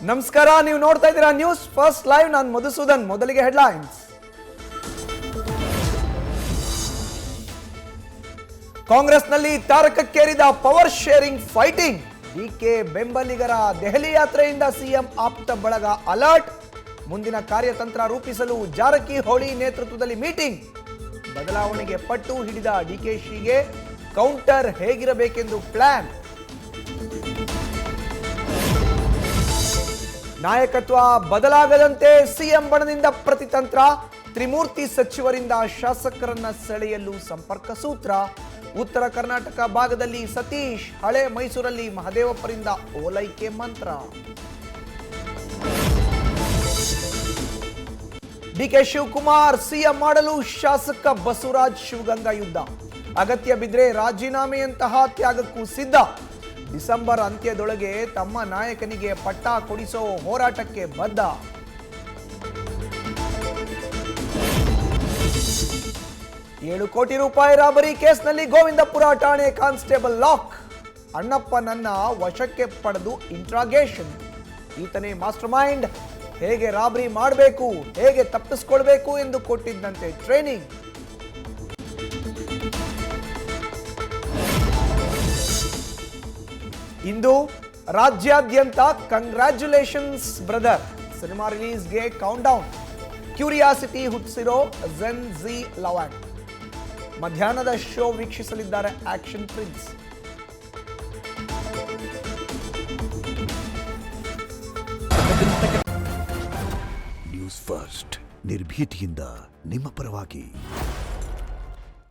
ನಮಸ್ಕಾರ, ನೀವು ನೋಡ್ತಾ ಇದ್ದೀರಾ ನ್ಯೂಸ್ ಫಸ್ಟ್ ಲೈವ್. ನಾನು ಮಧುಸೂದನ್. ಮೊದಲಿಗೆ ಹೆಡ್ಲೈನ್ಸ್. ಕಾಂಗ್ರೆಸ್ನಲ್ಲಿ ತಾರಕಕ್ಕೇರಿದ ಪವರ್ ಶೇರಿಂಗ್ ಫೈಟಿಂಗ್. ಡಿಕೆ ಬೆಂಬಲಿಗರ ದೆಹಲಿ ಯಾತ್ರೆಯಿಂದ ಸಿಎಂ ಆಪ್ತ ಬಳಗ ಅಲರ್ಟ್. ಮುಂದಿನ ಕಾರ್ಯತಂತ್ರ ರೂಪಿಸಲು ಜಾರಕಿಹೊಳಿ ನೇತೃತ್ವದಲ್ಲಿ ಮೀಟಿಂಗ್. ಬದಲಾವಣೆಗೆ ಪಟ್ಟು ಹಿಡಿದ ಡಿಕೆಶಿಗೆ ಕೌಂಟರ್ ಹೇಗಿರಬೇಕೆಂದು ಪ್ಲಾನ್. ನಾಯಕತ್ವ ಬದಲಾಗದಂತೆ ಸಿಎಂ ಬಣದಿಂದ ಪ್ರತಿತಂತ್ರ. ತ್ರಿಮೂರ್ತಿ ಸಚಿವರಿಂದ ಶಾಸಕರನ್ನ ಸೆಳೆಯಲು ಸಂಪರ್ಕ ಸೂತ್ರ. ಉತ್ತರ ಕರ್ನಾಟಕ ಭಾಗದಲ್ಲಿ ಸತೀಶ್, ಹಳೆ ಮೈಸೂರಲ್ಲಿ ಮಹದೇವಪ್ಪರಿಂದ ಓಲೈಕೆ ಮಂತ್ರ. ಡಿಕೆ ಶಿವಕುಮಾರ್ ಸಿಎಂ ಮಾಡಲು ಶಾಸಕ ಬಸವರಾಜ್ ಶಿವಗಂಗಾ ಯುದ್ಧ. ಅಗತ್ಯ ಬಿದ್ರೆ ರಾಜೀನಾಮೆಯಂತಹ ತ್ಯಾಗಕ್ಕೂ ಸಿದ್ಧ. ಡಿಸೆಂಬರ್ ಅಂತ್ಯದೊಳಗೆ ತಮ್ಮ ನಾಯಕನಿಗೆ ಪಟ್ಟ ಕೊಡಿಸೋ ಹೋರಾಟಕ್ಕೆ ಬದ್ಧ. ₹7 ಕೋಟಿ ರಾಬರಿ ಕೇಸ್ನಲ್ಲಿ ಗೋವಿಂದಪುರ ಠಾಣೆ ಕಾನ್ಸ್ಟೇಬಲ್ ಲಾಕ್. ಅಣ್ಣಪ್ಪನನ್ನ ವಶಕ್ಕೆ ಪಡೆದು ಇಂಟ್ರಾಗೇಷನ್. ಈತನೇ ಮಾಸ್ಟರ್ ಮೈಂಡ್. ಹೇಗೆ ರಾಬರಿ ಮಾಡಬೇಕು, ಹೇಗೆ ತಪ್ಪಿಸ್ಕೊಳ್ಬೇಕು ಎಂದು ಕೊಟ್ಟಿದ್ದಂತೆ ಟ್ರೈನಿಂಗ್. ಇಂದು ರಾಜ್ಯಾದ್ಯಂತ ಕಂಗ್ರ್ಯಾಚುಲೇಷನ್ಸ್ ಬ್ರದರ್ ಸಿನಿಮಾ ರಿಲೀಸ್ಗೆ ಕೌಂಟ್ ಡೌನ್. ಕ್ಯೂರಿಯಾಸಿಟಿ ಹುಟ್ಟಿಸಿರೋ ಜೆನ್ ಝಿ ಲವ್. ಮಧ್ಯಾಹ್ನದ ಶೋ ವೀಕ್ಷಿಸಲಿದ್ದಾರೆ ಆಕ್ಷನ್ ಪ್ರಿನ್ಸ್. ನ್ಯೂಸ್ ಫಸ್ಟ್, ನಿರ್ಭೀತಿಯಿಂದ ನಿಮ್ಮ ಪರವಾಗಿ.